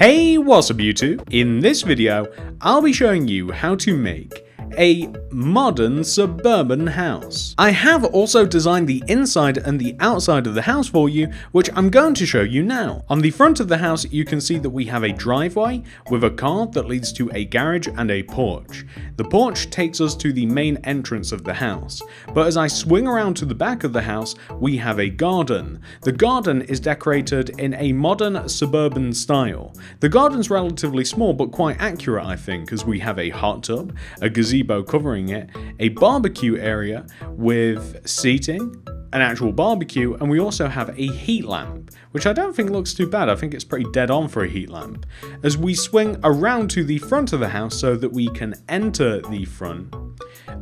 Hey, what's up YouTube? In this video, I'll be showing you how to make a modern suburban house. I have also designed the inside and the outside of the house for you, which I'm going to show you now. On the front of the house, you can see that we have a driveway with a car that leads to a garage and a porch. The porch takes us to the main entrance of the house, but as I swing around to the back of the house, we have a garden. The garden is decorated in a modern suburban style. The garden's relatively small but quite accurate, I think, as we have a hot tub, a gazebo covering it, a barbecue area with seating, an actual barbecue, and we also have a heat lamp, which I don't think looks too bad. I think it's pretty dead on for a heat lamp. As we swing around to the front of the house so that we can enter the front,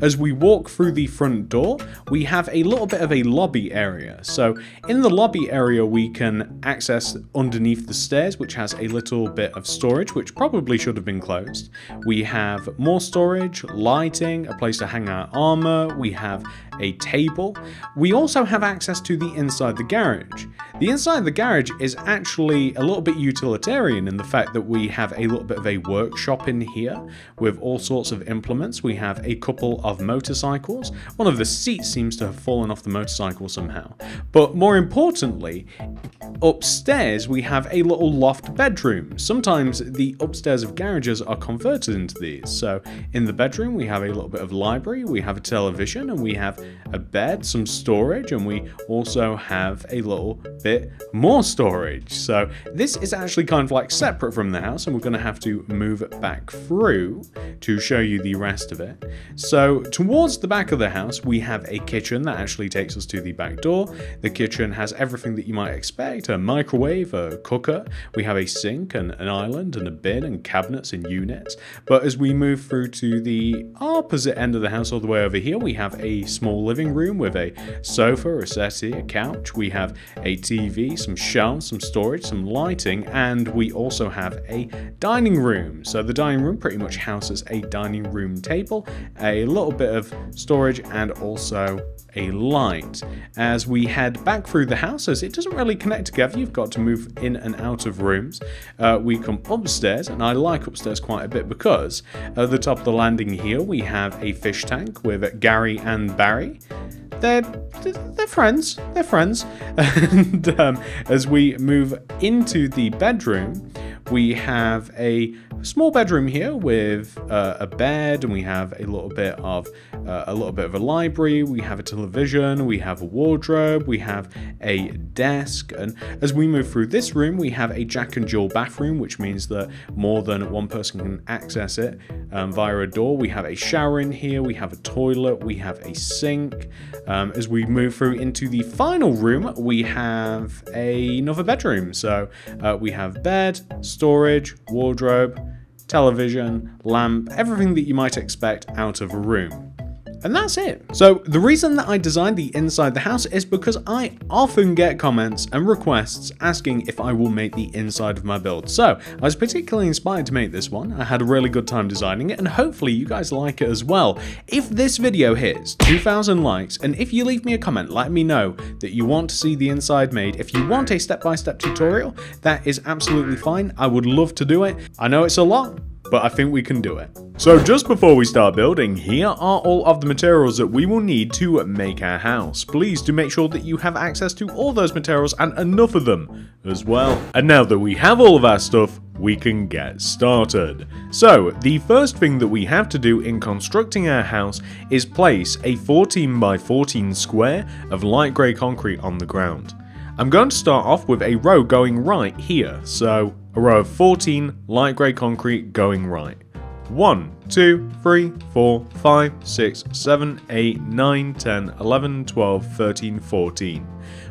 as we walk through the front door, we have a little bit of a lobby area. So in the lobby area, we can access underneath the stairs, which has a little bit of storage, which probably should have been closed. We have more storage, lighting, a place to hang our armor. We have a table. We also have access to the inside the garage. The inside of the garage is actually a little bit utilitarian in the fact that we have a little bit of a workshop in here with all sorts of implements. We have a couple of motorcycles. One of the seats seems to have fallen off the motorcycle somehow. But more importantly, upstairs we have a little loft bedroom. Sometimes the upstairs of garages are converted into these. So in the bedroom we have a little bit of library, we have a television, and we have a bed, some storage, and we also have a little bit more storage. So this is actually kind of like separate from the house, and we're going to have to move it back through to show you the rest of it. So towards the back of the house we have a kitchen that actually takes us to the back door. The kitchen has everything that you might expect: a microwave, a cooker, we have a sink and an island and a bin and cabinets and units. But as we move through to the opposite end of the house, all the way over here, we have a small living room with a sofa, a settee, a couch. We have a TV, some shelves, some storage, some lighting, and we also have a dining room. So the dining room pretty much houses a dining room table, a little bit of storage, and also a light. As we head back through the house, as it doesn't really connect together, you've got to move in and out of rooms. We come upstairs, and I like upstairs quite a bit because at the top of the landing here we have a fish tank with Gary and Barry. They're friends. They're friends. And as we move into the bedroom, we have a small bedroom here with a bed, and we have a little bit of a library. We have a television. We have a wardrobe. We have a desk. And as we move through this room, we have a Jack and Jill bathroom, which means that more than one person can access it via a door. We have a shower in here. We have a toilet. We have a sink. As we move through into the final room, we have another bedroom. So we have bed, storage, wardrobe, television, lamp, everything that you might expect out of a room. And that's it. So the reason that I designed the inside the house is because I often get comments and requests asking if I will make the inside of my build. So I was particularly inspired to make this one. I had a really good time designing it, and hopefully you guys like it as well. If this video hits 2,000 likes, and if you leave me a comment letting me know that you want to see the inside made, if you want a step-by-step tutorial, that is absolutely fine. I would love to do it. I know it's a lot, but I think we can do it. So just before we start building, here are all of the materials that we will need to make our house. Please do make sure that you have access to all those materials and enough of them as well. And now that we have all of our stuff, we can get started. So the first thing that we have to do in constructing our house is place a 14 by 14 square of light grey concrete on the ground. I'm going to start off with a row going right here, so a row of 14 light grey concrete going right. 1, 2, 3, 4, 5, 6, 7, 8, 9, 10, 11, 12, 13, 14.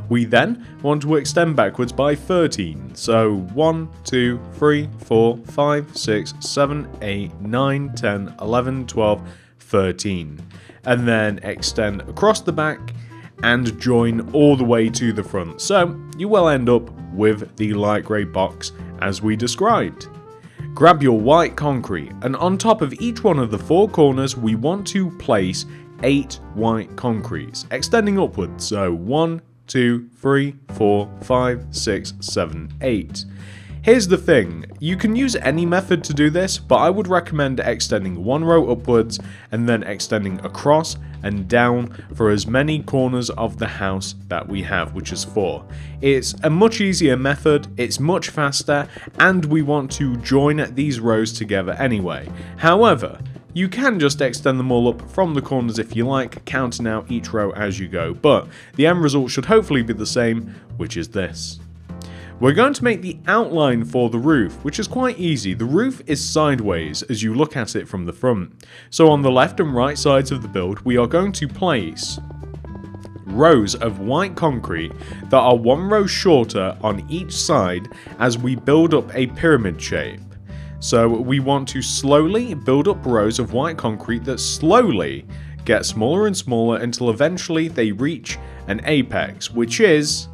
We then want to extend backwards by 13, so 1, 2, 3, 4, 5, 6, 7, 8, 9, 10, 11, 12, 13. And then extend across the back and join all the way to the front. So you will end up with the light grey box as we described. Grab your white concrete, and on top of each one of the 4 corners we want to place 8 white concretes, extending upwards, so 1, 2, 3, 4, 5, 6, 7, 8. Here's the thing, you can use any method to do this, but I would recommend extending one row upwards and then extending across and down for as many corners of the house that we have, which is 4. It's a much easier method, it's much faster, and we want to join these rows together anyway. However, you can just extend them all up from the corners if you like, counting out each row as you go, but the end result should hopefully be the same, which is this. We're going to make the outline for the roof, which is quite easy. The roof is sideways as you look at it from the front. So on the left and right sides of the build, we are going to place rows of white concrete that are one row shorter on each side as we build up a pyramid shape. So we want to slowly build up rows of white concrete that slowly get smaller and smaller until eventually they reach an apex, which is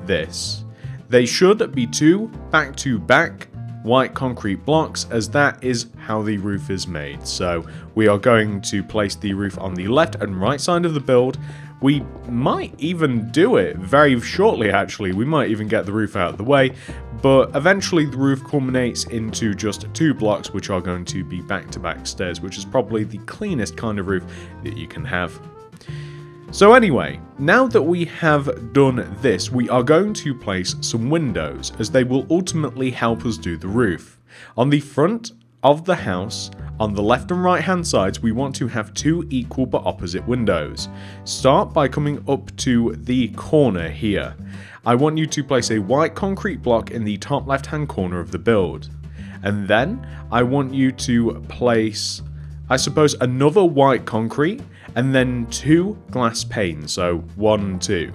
this. They should be 2 back-to-back white concrete blocks, as that is how the roof is made. So we are going to place the roof on the left and right side of the build. We might even do it very shortly actually, we might even get the roof out of the way, but eventually the roof culminates into just 2 blocks which are going to be back-to-back stairs, which is probably the cleanest kind of roof that you can have. So anyway, now that we have done this, we are going to place some windows, as they will ultimately help us do the roof. On the front of the house, on the left and right hand sides, we want to have 2 equal but opposite windows. Start by coming up to the corner here. I want you to place a white concrete block in the top left hand corner of the build. And then I want you to place, I suppose, another white concrete and then 2 glass panes, so 1, 2.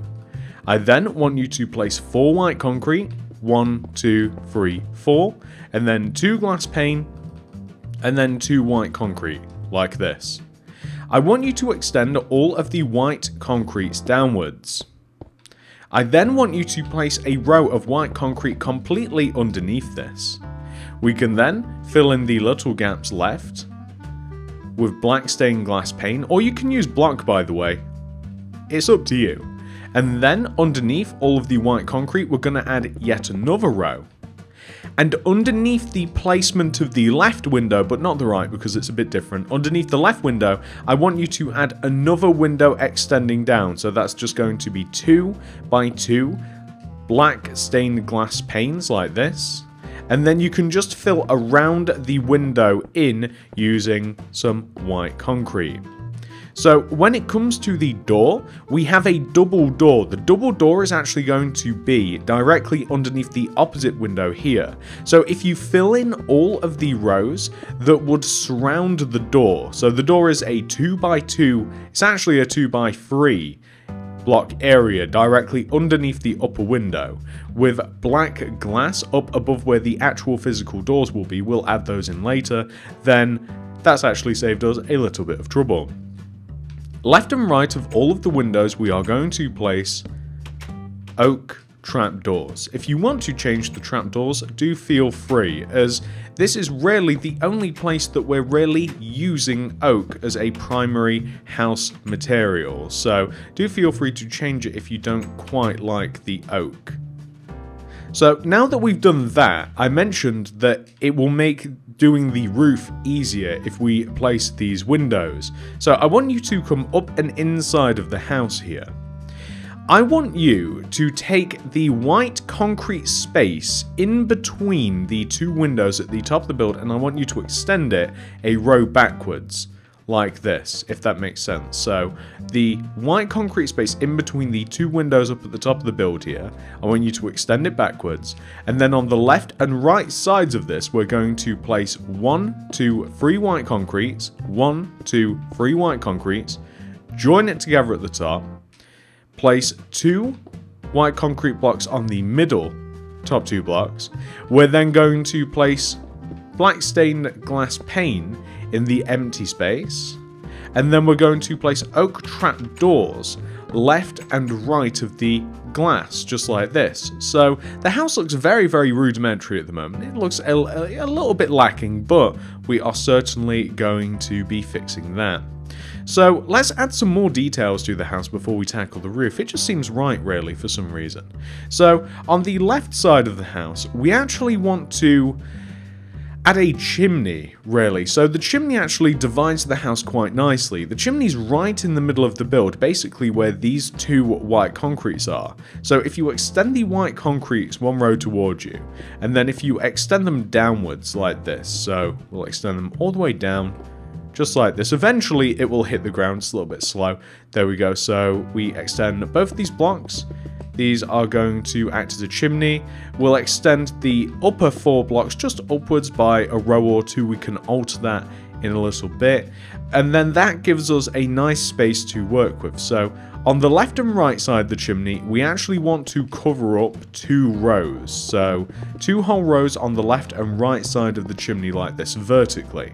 I then want you to place 4 white concrete, 1, 2, 3, 4, and then 2 glass pane, and then 2 white concrete, like this. I want you to extend all of the white concretes downwards. I then want you to place a row of white concrete completely underneath this. We can then fill in the little gaps left with black stained glass pane, or you can use block, by the way. It's up to you. And then underneath all of the white concrete, we're going to add yet another row. And underneath the placement of the left window, but not the right because it's a bit different, underneath the left window, I want you to add another window extending down. So that's just going to be 2 by 2 black stained glass panes like this. And then you can just fill around the window in using some white concrete. So when it comes to the door, we have a double door. The double door is actually going to be directly underneath the opposite window here. So if you fill in all of the rows that would surround the door, so the door is a 2 by 2, it's actually a 2 by 3 block area directly underneath the upper window with black glass up above where the actual physical doors will be. We'll add those in later. Then that's actually saved us a little bit of trouble. Left and right of all of the windows, we are going to place oak trapdoors. If you want to change the trapdoors, do feel free, as this is really the only place that we're really using oak as a primary house material. So do feel free to change it if you don't quite like the oak. So now that we've done that, I mentioned that it will make doing the roof easier if we place these windows. So I want you to come up and inside of the house here. I want you to take the white concrete space in between the 2 windows at the top of the build, and I want you to extend it a row backwards, like this, if that makes sense. So the white concrete space in between the 2 windows up at the top of the build here, I want you to extend it backwards, and then on the left and right sides of this, we're going to place 1, 2, 3 white concretes, 1, 2, 3 white concretes, join it together at the top, place 2 white concrete blocks on the middle top 2 blocks. We're then going to place black stained glass pane in the empty space, and then we're going to place oak trap doors left and right of the glass, just like this. So the house looks very, very rudimentary at the moment. It looks a little bit lacking, but we are certainly going to be fixing that. So let's add some more details to the house before we tackle the roof. It just seems right, really, for some reason. So on the left side of the house, we actually want to add a chimney, really. So the chimney actually divides the house quite nicely. The chimney's right in the middle of the build, basically where these two white concretes are. So if you extend the white concretes one row towards you, and then if you extend them downwards like this, so we'll extend them all the way down, just like this. Eventually it will hit the ground. It's a little bit slow. There we go. So we extend both of these blocks. These are going to act as a chimney. We'll extend the upper 4 blocks just upwards by a row or two. We can alter that in a little bit. And then that gives us a nice space to work with. So on the left and right side of the chimney, we actually want to cover up 2 rows. So 2 whole rows on the left and right side of the chimney like this, vertically.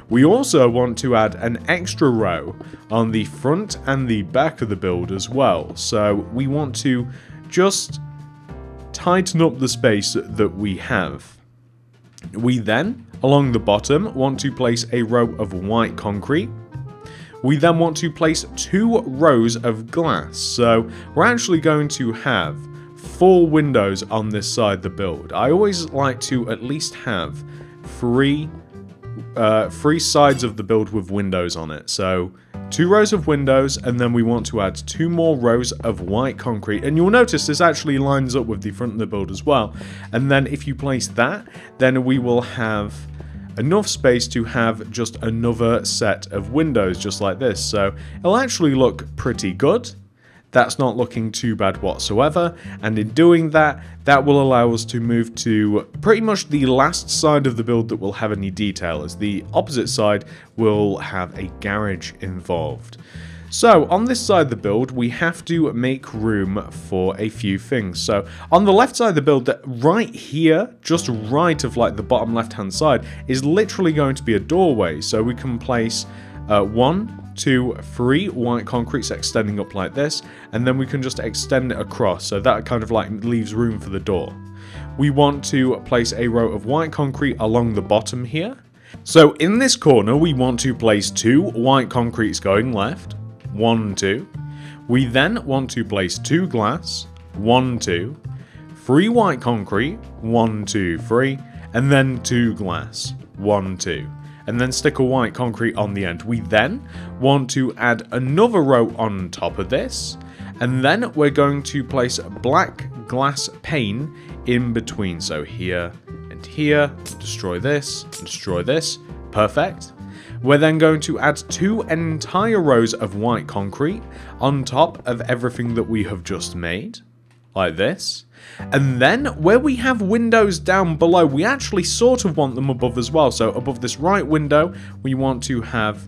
We also want to add an extra row on the front and the back of the build as well. So we want to just tighten up the space that we have. We then, along the bottom, want to place a row of white concrete. We then want to place 2 rows of glass. So we're actually going to have 4 windows on this side of the build. I always like to at least have 3 sides of the build with windows on it. So 2 rows of windows, and then we want to add 2 more rows of white concrete. And you'll notice this actually lines up with the front of the build as well. And then if you place that, then we will have enough space to have just another set of windows just like this. So it'll actually look pretty good. That's not looking too bad whatsoever, and in doing that, that will allow us to move to pretty much the last side of the build that will have any detail, as the opposite side will have a garage involved. So on this side of the build, we have to make room for a few things. So on the left side of the build, that right here, just right of like the bottom left hand side, is literally going to be a doorway. So we can place 1, 2, 3 white concretes extending up like this, and then we can just extend it across, so that kind of like leaves room for the door. We want to place a row of white concrete along the bottom here. So in this corner we want to place 2 white concretes going left, 1, 2. We then want to place 2 glass, 1, 2, 3 white concrete, 1, 2, 3, and then 2 glass, 1, 2. And then stick a white concrete on the end. We then want to add another row on top of this, and then we're going to place black glass pane in between. So here and here, destroy this, and destroy this, perfect. We're then going to add 2 entire rows of white concrete on top of everything that we have just made, like this. And then where we have windows down below, we actually sort of want them above as well. So above this right window, we want to have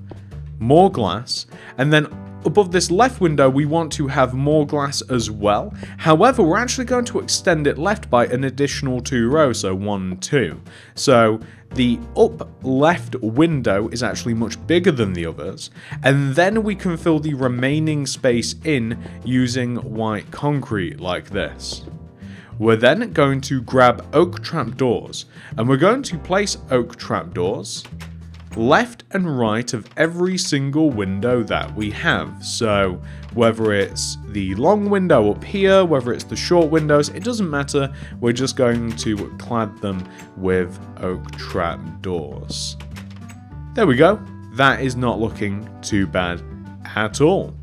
more glass, and then above this left window, we want to have more glass as well. However, we're actually going to extend it left by an additional 2 rows, so 1, 2. So the up left window is actually much bigger than the others, and then we can fill the remaining space in using white concrete like this. We're then going to grab oak trapdoors, and we're going to place oak trapdoors left and right of every single window that we have. So whether it's the long window up here, whether it's the short windows, it doesn't matter. We're just going to clad them with oak trapdoors. There we go. That is not looking too bad at all.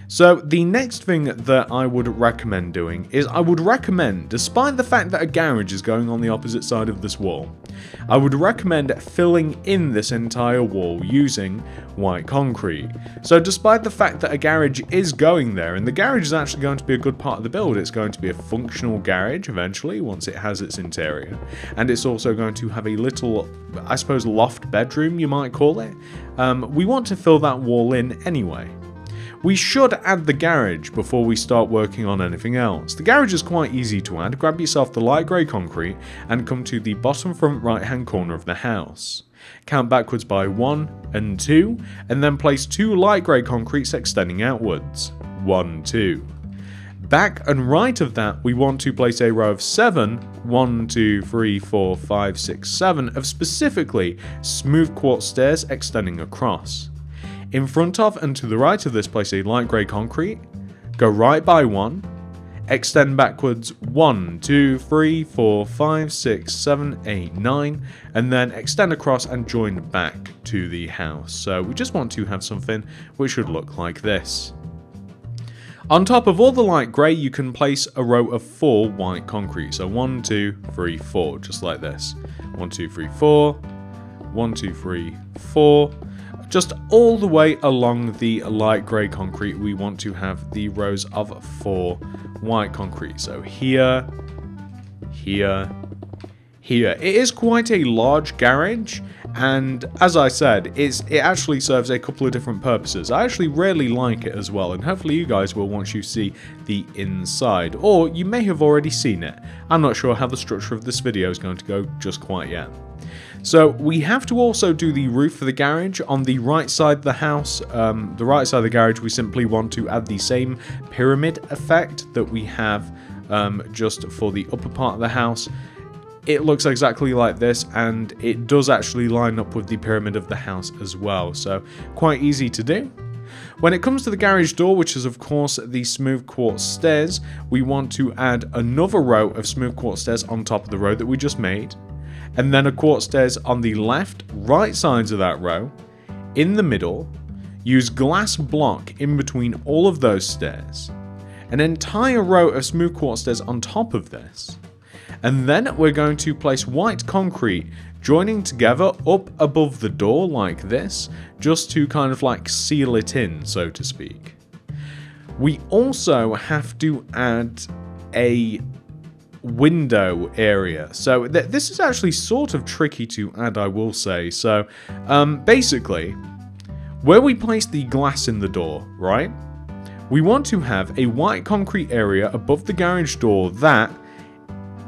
So the next thing that I would recommend doing is I would recommend, despite the fact that a garage is going on the opposite side of this wall, I would recommend filling in this entire wall using white concrete. So despite the fact that a garage is going there, and the garage is actually going to be a good part of the build, it's going to be a functional garage eventually once it has its interior, and it's also going to have a little, I suppose, loft bedroom you might call it. We want to fill that wall in anyway. We should add the garage before we start working on anything else. The garage is quite easy to add. Grab yourself the light grey concrete and come to the bottom front right hand corner of the house. Count backwards by 1 and 2, and then place 2 light grey concretes extending outwards. 1, 2. Back and right of that, we want to place a row of 7, 1, 2, 3, 4, 5, 6, 7 of specifically smooth quartz stairs extending across. In front of and to the right of this, place a light grey concrete, go right by 1, extend backwards 1, 2, 3, 4, 5, 6, 7, 8, 9, and then extend across and join back to the house. So we just want to have something which should look like this. On top of all the light grey, you can place a row of 4 white concrete. So 1, 2, 3, 4, just like this. 1, 2, 3, 4, 1, 2, 3, 4. Just all the way along the light grey concrete, we want to have the rows of 4 white concrete. So here, here, here. It is quite a large garage, and as I said, it actually serves a couple of different purposes. I actually really like it as well, and hopefully you guys will once you see the inside, or you may have already seen it. I'm not sure how the structure of this video is going to go just quite yet. So we have to also do the roof for the garage. On the right side of the house, the right side of the garage, we simply want to add the same pyramid effect that we have just for the upper part of the house. It looks exactly like this, and it does actually line up with the pyramid of the house as well, so quite easy to do. When it comes to the garage door, which is of course the smooth quartz stairs, we want to add another row of smooth quartz stairs on top of the row that we just made, and then a quartz stairs on the left, right sides of that row. In the middle, use glass block in between all of those stairs, an entire row of smooth quartz stairs on top of this. And then we're going to place white concrete joining together up above the door like this, just to kind of like seal it in, so to speak. We also have to add a window area. So this is actually sort of tricky to add, I will say. So basically, where we place the glass in the door, right? We want to have a white concrete area above the garage door that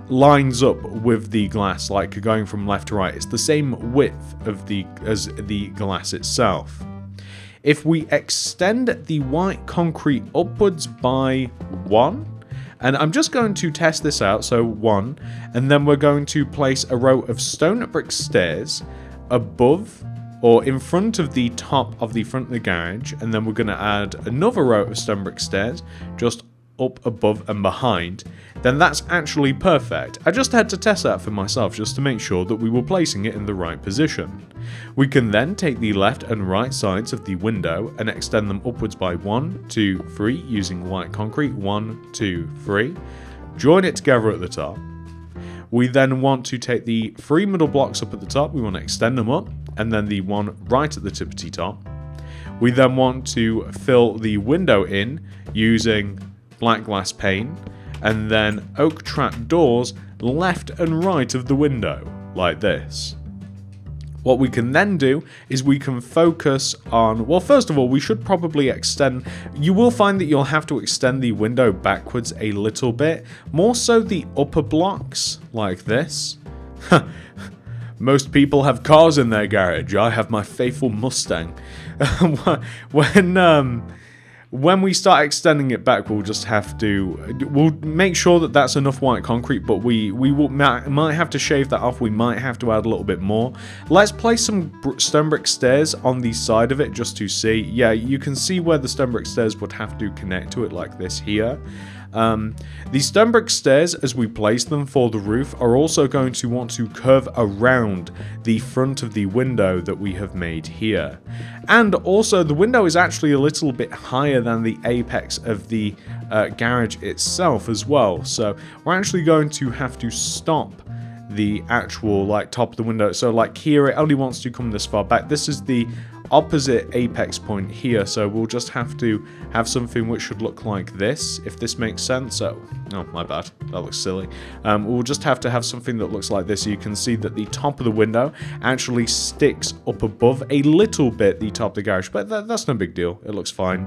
lines up with the glass, like going from left to right. It's the same width of as the glass itself. If we extend the white concrete upwards by 1, and I'm just going to test this out, so 1, and then we're going to place a row of stone brick stairs above or in front of the top of the front of the garage, and then we're going to add another row of stone brick stairs just up above and behind, then that's actually perfect. I just had to test that for myself just to make sure that we were placing it in the right position. We can then take the left and right sides of the window and extend them upwards by 1, 2, 3 using white concrete. 1, 2, 3. Join it together at the top. We then want to take the 3 middle blocks up at the top, we want to extend them up, and then the one right at the tippity top. We then want to fill the window in using black glass pane, and then oak trap doors left and right of the window, like this. What we can then do is we can focus on, well, first of all, we should probably extend, you will find that you'll have to extend the window backwards a little bit, more so the upper blocks, like this. Most people have cars in their garage. I have my faithful Mustang. When we start extending it back, we'll just have to, we'll make sure that that's enough white concrete, but we might have to shave that off. We might have to add a little bit more. Let's place some stone brick stairs on the side of it just to see. Yeah, you can see where the stone brick stairs would have to connect to it like this here. The stone brick stairs, as we place them for the roof, are also going to want to curve around the front of the window that we have made here. And also, the window is actually a little bit higher than the apex of the garage itself as well. So we're actually going to have to stop the actual top of the window. So like here, it only wants to come this far back. This is the opposite apex point here, so we'll just have to have something which should look like this, if this makes sense. So, oh, my bad, that looks silly. We'll just have to have something that looks like this. So you can see that the top of the window actually sticks up above a little bit the top of the garage, but that's no big deal, it looks fine.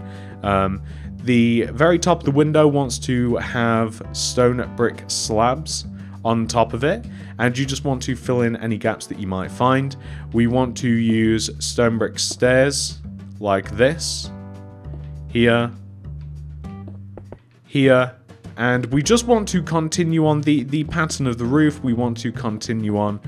The very top of the window wants to have stone brick slabs on top of it, and you just want to fill in any gaps that you might find. We want to use stone brick stairs like this, here, here, and we just want to continue on the pattern of the roof. We want to continue on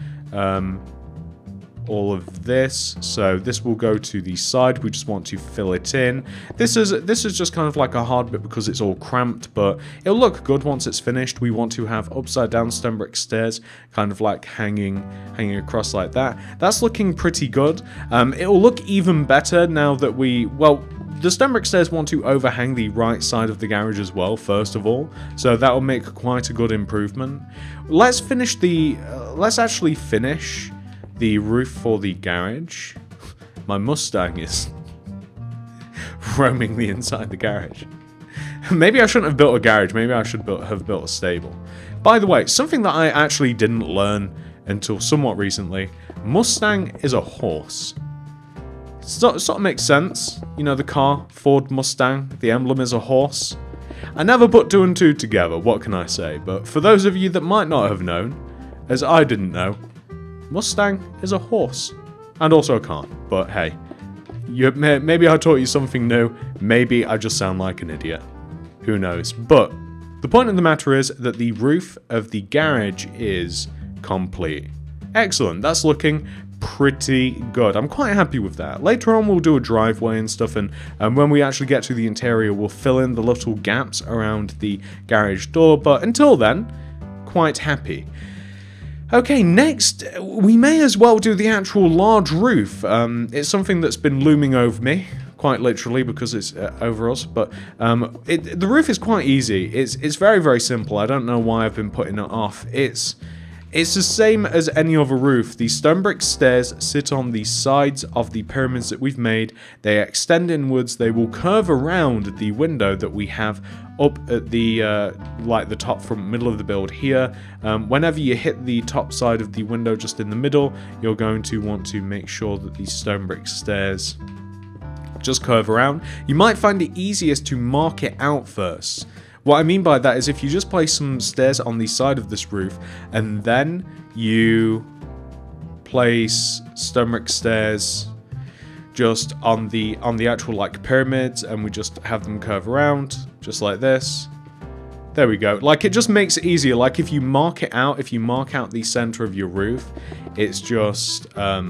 all of this, so this will go to the side. We just want to fill it in. This is just kind of like a hard bit because it's all cramped, but it'll look good once it's finished. We want to have upside down stone brick stairs, kind of like hanging across like that. That's looking pretty good. It'll look even better now that the stone brick stairs want to overhang the right side of the garage as well, first of all, so that will make quite a good improvement. Let's actually finish the roof for the garage. My Mustang is roaming the inside of the garage. Maybe I shouldn't have built a garage. Maybe I should have built a stable. By the way, something that I actually didn't learn until somewhat recently. Mustang is a horse. It sort of makes sense. You know, the car, Ford Mustang, the emblem is a horse. I never put two and two together, what can I say? But for those of you that might not have known, as I didn't know, Mustang is a horse, and also a car, but hey, maybe I taught you something new, maybe I just sound like an idiot, who knows. But the point of the matter is that the roof of the garage is complete. Excellent, that's looking pretty good. I'm quite happy with that. Later on we'll do a driveway and stuff, and when we actually get to the interior we'll fill in the little gaps around the garage door, but until then, quite happy. Okay, next, we may as well do the actual large roof. It's something that's been looming over me, quite literally, because it's over us, but the roof is quite easy. It's very, very simple. I don't know why I've been putting it off. It's the same as any other roof. The stone brick stairs sit on the sides of the pyramids that we've made. They extend inwards. They will curve around the window that we have up at the like the top from middle of the build here. Whenever you hit the top side of the window just in the middle, you're going to want to make sure that these stone brick stairs just curve around. You might find it easiest to mark it out first. What I mean by that is if you just place some stairs on the side of this roof and then you place stone brick stairs just on the actual like pyramids, and we just have them curve around just like this. There we go. Like, it just makes it easier. Like, if you mark it out, if you mark out the center of your roof, it's just a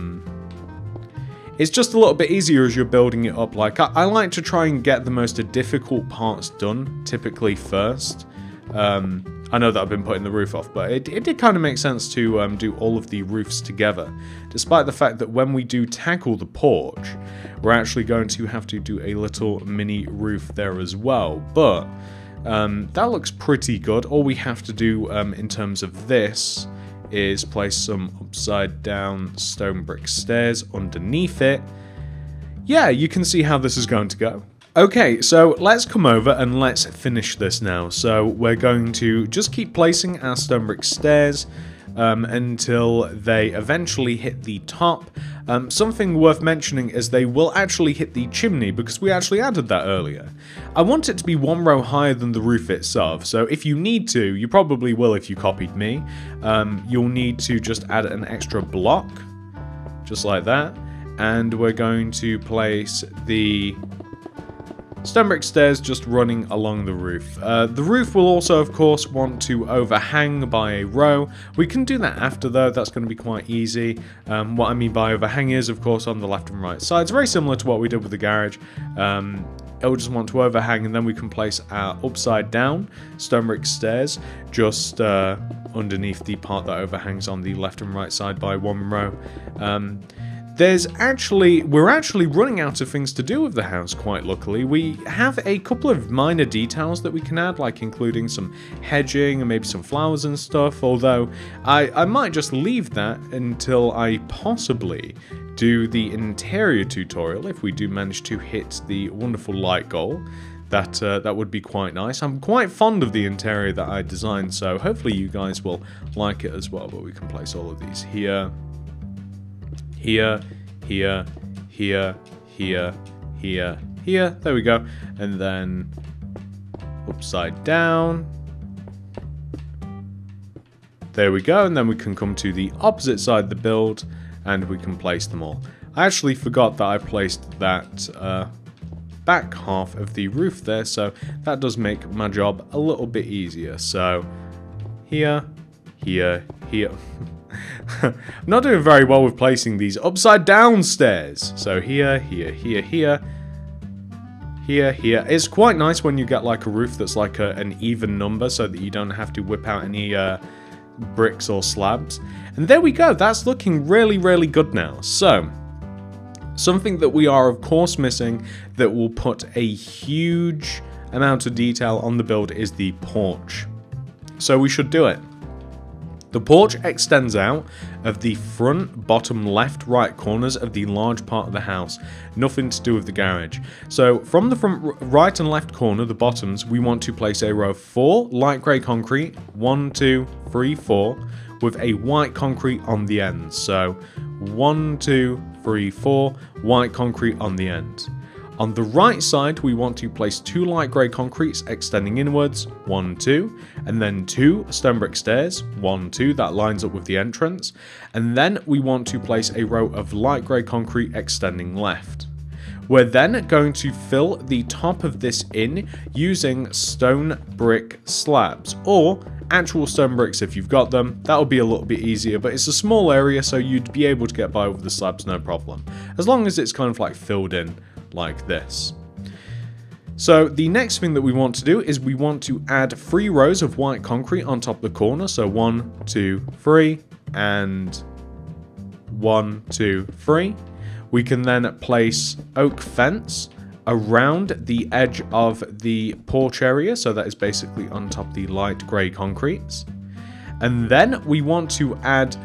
little bit easier as you're building it up. Like, I like to try and get the most difficult parts done, typically first. I know that I've been putting the roof off, but it did kind of make sense to do all of the roofs together. Despite the fact that when we do tackle the porch, we're actually going to have to do a little mini roof there as well. But that looks pretty good. All we have to do in terms of this is place some upside down stone brick stairs underneath it. Yeah, you can see how this is going to go. Okay, so let's come over and let's finish this now. So we're going to just keep placing our stone brick stairs until they eventually hit the top. Something worth mentioning is they will actually hit the chimney, because we actually added that earlier. I want it to be one row higher than the roof itself, so if you need to, you probably will if you copied me, you'll need to just add an extra block, just like that, and we're going to place the stone brick stairs just running along the roof. The roof will also, of course, want to overhang by a row. We can do that after, though. That's going to be quite easy. What I mean by overhang is, of course, on the left and right sides. Very similar to what we did with the garage. It'll just want to overhang, and then we can place our upside down stone brick stairs just underneath the part that overhangs on the left and right side by one row. We're actually running out of things to do with the house, quite luckily. We have a couple of minor details that we can add, like including some hedging and maybe some flowers and stuff, although I might just leave that until I possibly do the interior tutorial, if we do manage to hit the wonderful light goal. That would be quite nice. I'm quite fond of the interior that I designed, so hopefully you guys will like it as well. But we can place all of these here. Here, here, here, here, here, here. There we go. And then upside down. There we go. And then we can come to the opposite side of the build and we can place them all. I actually forgot that I placed that back half of the roof there, so that does make my job a little bit easier. So here, here, here. I'm not doing very well with placing these upside down stairs. So here, here, here, here, here, here. It's quite nice when you get like a roof that's like an even number so that you don't have to whip out any bricks or slabs. And there we go. That's looking really, really good now. So something that we are of course missing that will put a huge amount of detail on the build is the porch. So we should do it. The porch extends out of the front, bottom, left, right corners of the large part of the house. Nothing to do with the garage. So from the front, right and left corner, the bottoms, we want to place a row of 4 light grey concrete, 1, 2, 3, 4, with a white concrete on the ends. So 1, 2, 3, 4, white concrete on the end. On the right side, we want to place 2 light grey concretes extending inwards, 1, 2, and then 2 stone brick stairs, 1, 2, that lines up with the entrance, and then we want to place a row of light grey concrete extending left. We're then going to fill the top of this in using stone brick slabs, or actual stone bricks if you've got them. That'll be a little bit easier, but it's a small area, so you'd be able to get by with the slabs no problem, as long as it's kind of like filled in like this. So the next thing that we want to do is we want to add 3 rows of white concrete on top of the corner. So 1, 2, 3, and 1, 2, 3. We can then place oak fence around the edge of the porch area. So that is basically on top of the light grey concretes. And then we want to add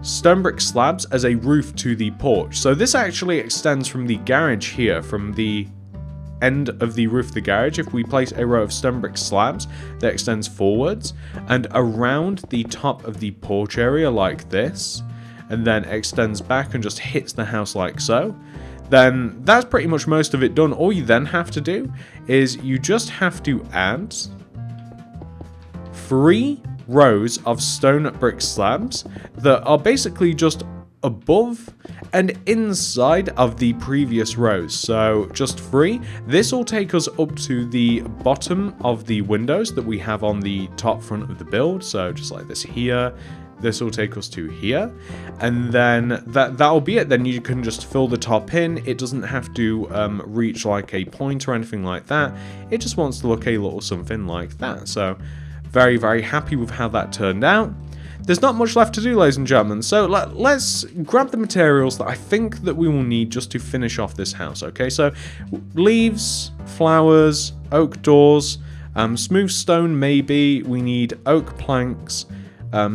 stone brick slabs as a roof to the porch. So this actually extends from the garage here, from the end of the roof of the garage. If we place a row of stone brick slabs, that extends forwards and around the top of the porch area like this, and then extends back and just hits the house like so, then that's pretty much most of it done. All you then have to do is you just have to add 3 rows of stone brick slabs that are basically just above and inside of the previous rows. So just 3. This will take us up to the bottom of the windows that we have on the top front of the build. So just like this here. This will take us to here, and then that'll be it. Then you can just fill the top in. It doesn't have to reach like a point or anything like that. It just wants to look a little something like that. So very, very happy with how that turned out. There's not much left to do, ladies and gentlemen, so let's grab the materials that I think that we will need just to finish off this house, okay? So leaves, flowers, oak doors, smooth stone maybe, we need oak planks,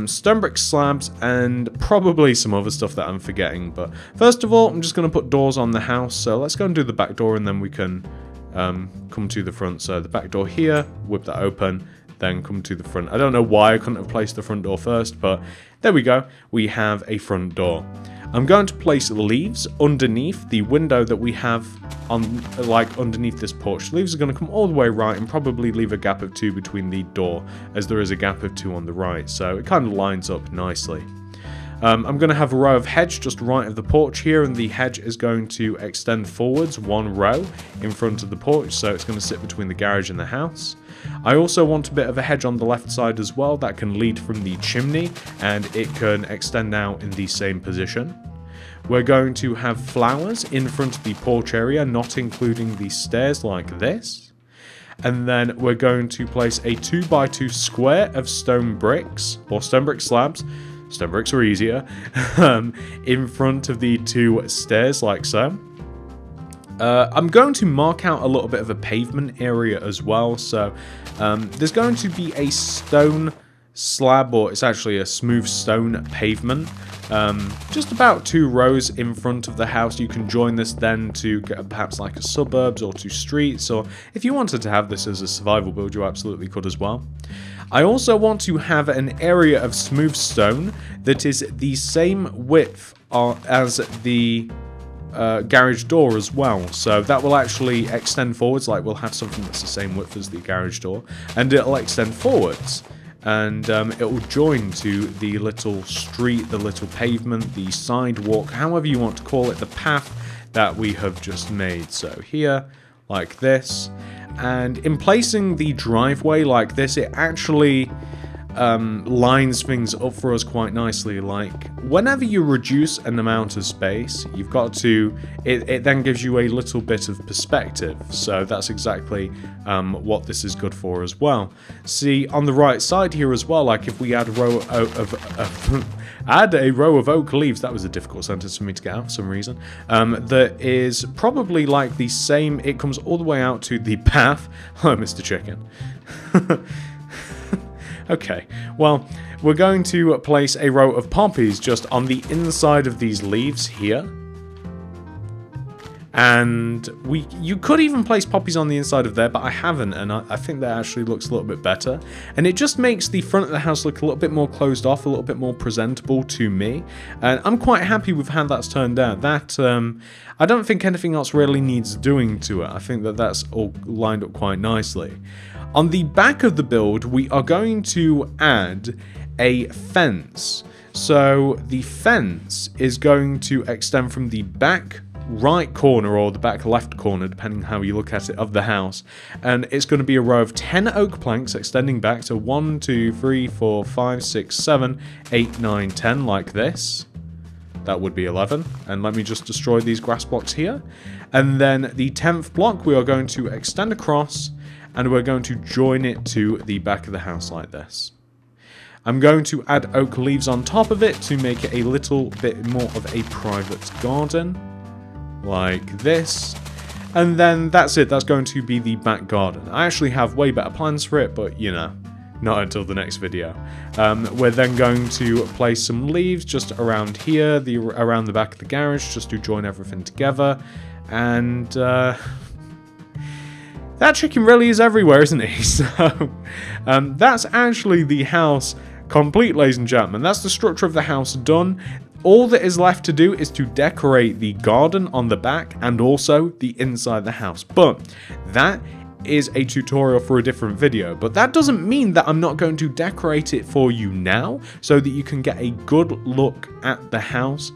stone brick slabs, and probably some other stuff that I'm forgetting. But first of all, I'm just going to put doors on the house, so let's go and do the back door and then we can come to the front. So the back door here, whip that open, then come to the front. I don't know why I couldn't have placed the front door first, but there we go. We have a front door. I'm going to place leaves underneath the window that we have on, like, underneath this porch. Leaves are going to come all the way right and probably leave a gap of 2 between the door, as there is a gap of 2 on the right, so it kind of lines up nicely. I'm going to have a row of hedge just right of the porch here, and the hedge is going to extend forwards 1 row in front of the porch, so it's going to sit between the garage and the house. I also want a bit of a hedge on the left side as well that can lead from the chimney, and it can extend out in the same position. We're going to have flowers in front of the porch area, not including the stairs like this. And then we're going to place a 2x2 square of stone bricks, or stone brick slabs. Stone bricks are easier, in front of the 2 stairs like so. I'm going to mark out a little bit of a pavement area as well. So there's going to be a stone slab, or it's actually a smooth stone pavement, just about 2 rows in front of the house. You can join this then to get perhaps like a suburbs or 2 streets, or if you wanted to have this as a survival build, you absolutely could as well. I also want to have an area of smooth stone that is the same width as the garage door as well, so that will actually extend forwards. Like, we'll have something that's the same width as the garage door, and it'll extend forwards, and it will join to the little street, the little pavement, the sidewalk, however you want to call it, the path that we have just made. So here, like this. And in placing the driveway like this, it actually lines things up for us quite nicely. Like, whenever you reduce an amount of space, you've got to, it then gives you a little bit of perspective. So that's exactly what this is good for as well. See, on the right side here as well, like if we add a row of oak leaves, that was a difficult sentence for me to get out for some reason, that is probably like the same, it comes all the way out to the path. Hello, Mr. Chicken. Okay, well, we're going to place a row of poppies just on the inside of these leaves here. And you could even place poppies on the inside of there, but I haven't, and I think that actually looks a little bit better. And it just makes the front of the house look a little bit more closed off, a little bit more presentable to me. And I'm quite happy with how that's turned out. That, I don't think anything else really needs doing to it. I think that that's all lined up quite nicely. On the back of the build, we are going to add a fence. So the fence is going to extend from the back right corner or the back left corner, depending how you look at it, of the house. And it's going to be a row of 10 oak planks extending back to 1, 2, 3, 4, 5, 6, 7, 8, 9, 10, like this. That would be 11. And let me just destroy these grass blocks here. And then the 10th block we are going to extend across, and we're going to join it to the back of the house like this. I'm going to add oak leaves on top of it to make it a little bit more of a private garden, like this. And then that's it, that's going to be the back garden. I actually have way better plans for it, but you know, not until the next video. We're then going to place some leaves just around here, around the back of the garage, just to join everything together. And that chicken really is everywhere, isn't he? So, that's actually the house complete, ladies and gentlemen. That's the structure of the house done. All that is left to do is to decorate the garden on the back and also the inside the house. But that is a tutorial for a different video. But that doesn't mean that I'm not going to decorate it for you now, so that you can get a good look at the house,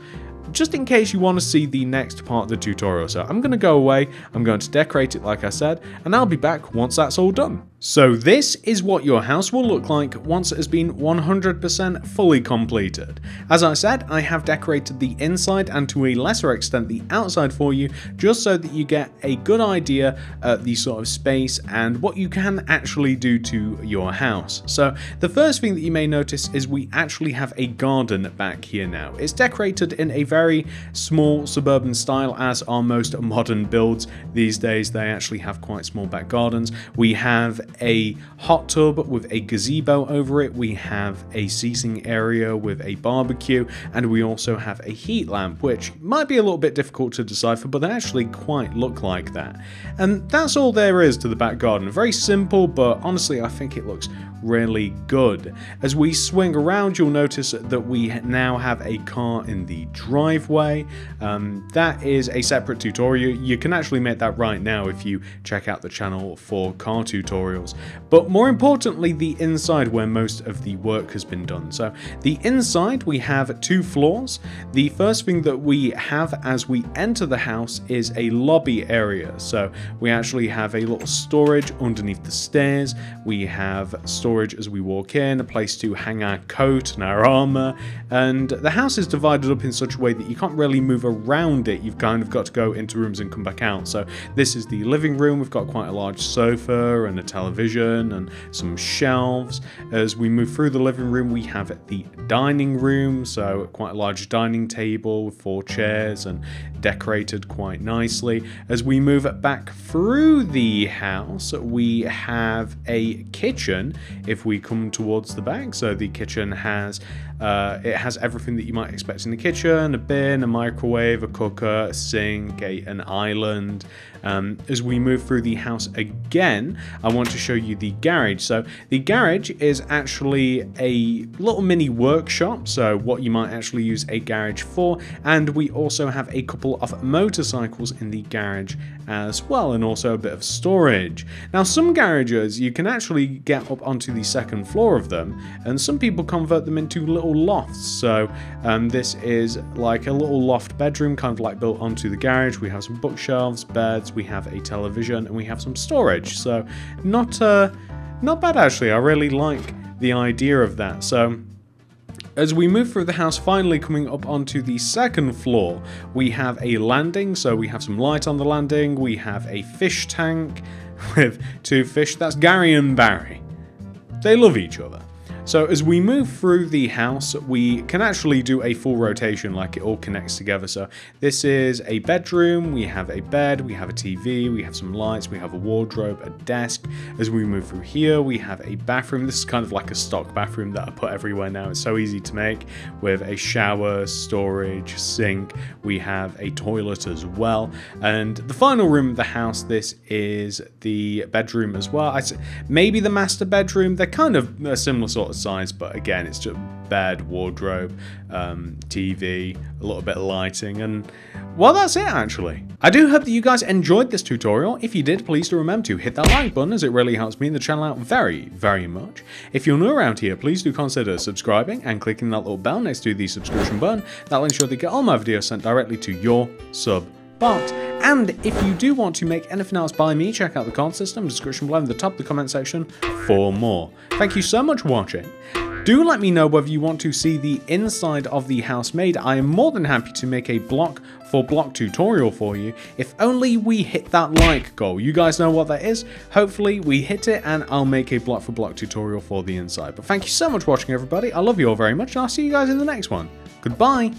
just in case you want to see the next part of the tutorial. So I'm going to go away, I'm going to decorate it like I said, and I'll be back once that's all done. So this is what your house will look like once it has been 100% fully completed. As I said, I have decorated the inside and to a lesser extent the outside for you, just so that you get a good idea of the sort of space and what you can actually do to your house. So the first thing that you may notice is we actually have a garden back here now. It's decorated in a very small suburban style, as are most modern builds these days. They actually have quite small back gardens. We have a hot tub with a gazebo over it, we have a seating area with a barbecue, and we also have a heat lamp, which might be a little bit difficult to decipher, but they actually quite look like that. And that's all there is to the back garden. Very simple, but honestly I think it looks really good. As we swing around, you'll notice that we now have a car in the driveway. That is a separate tutorial. You can actually make that right now if you check out the channel for car tutorials. But more importantly, the inside, where most of the work has been done. So the inside, we have 2 floors. The first thing that we have as we enter the house is a lobby area. So we actually have a little storage underneath the stairs. We have storage as we walk in, a place to hang our coat and our armor, and the house is divided up in such a way that you can't really move around it. You've kind of got to go into rooms and come back out. So this is the living room. We've got quite a large sofa and a television and some shelves. As we move through the living room, we have the dining room, so quite a large dining table with 4 chairs and decorated quite nicely. As we move back through the house, we have a kitchen if we come towards the back. So the kitchen has it has everything that you might expect in the kitchen: a bin, a microwave, a cooker, a sink, an island. As we move through the house again, I want to show you the garage. So the garage is actually a little mini workshop, so what you might actually use a garage for, and we also have a couple of motorcycles in the garage as well, and also a bit of storage. Now some garages you can actually get up onto the second floor of them, and some people convert them into little little lofts. So this is like a little loft bedroom, kind of like built onto the garage. We have some bookshelves, beds, we have a television, and we have some storage. So not bad actually. I really like the idea of that. So as we move through the house, finally coming up onto the second floor, we have a landing. So we have some light on the landing. We have a fish tank with 2 fish. That's Gary and Barry. They love each other. So as we move through the house, we can actually do a full rotation, like it all connects together. So this is a bedroom, we have a bed, we have a TV, we have some lights, we have a wardrobe, a desk. As we move through here, we have a bathroom. This is kind of like a stock bathroom that I put everywhere now. It's so easy to make, with a shower, storage, sink. We have a toilet as well. And the final room of the house, this is the bedroom as well. Maybe the master bedroom. They're kind of a similar sort of size, but again, it's just bed, wardrobe, TV, a little bit of lighting, and well, that's it actually. I do hope that you guys enjoyed this tutorial. If you did, please do remember to hit that like button, as it really helps me and the channel out very, very much. If you're new around here, please do consider subscribing and clicking that little bell next to the subscription button. That'll ensure that you get all my videos sent directly to your sub box. And if you do want to make anything else by me, check out the card system, description below in the top of the comment section for more. Thank you so much for watching. Do let me know whether you want to see the inside of the house made. I am more than happy to make a block for block tutorial for you, if only we hit that like goal. You guys know what that is. Hopefully we hit it and I'll make a block for block tutorial for the inside. But thank you so much for watching, everybody. I love you all very much, and I'll see you guys in the next one. Goodbye.